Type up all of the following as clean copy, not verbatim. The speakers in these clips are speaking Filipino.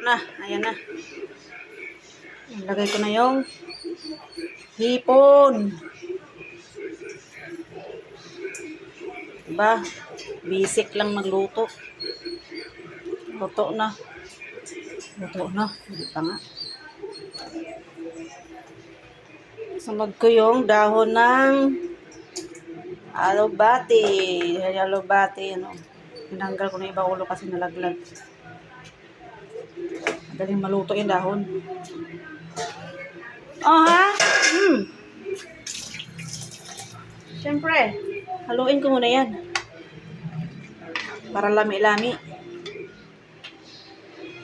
na. Ayan na. Ilagay ko na yung hipon. Diba? Basic lang magluto. Luto na. Luto na. Hindi pa nga. Sunod ko yung dahon ng alubati. Alubati, ano. Tinanggal ko na ibang ulo kasi nalaglag. Madaling maluto yung dahon. Oh, ha? Siyempre, haluin ko muna yan. Para lami-lami.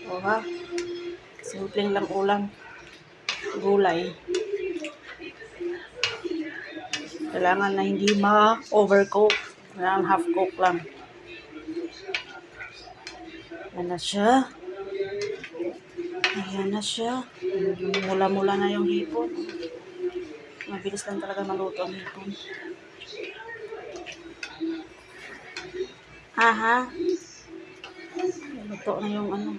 Oh, ha? Simpleng lang ulam. Gulay. Kailangan na hindi ma-overcook. Kailangan half-cook lang. Ayan na siya. Ayan na siya. Mula-mula na yung hipon. Mabilis lang talaga maluto ang hipon. Ha? Luto na yung ano.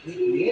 Yeah.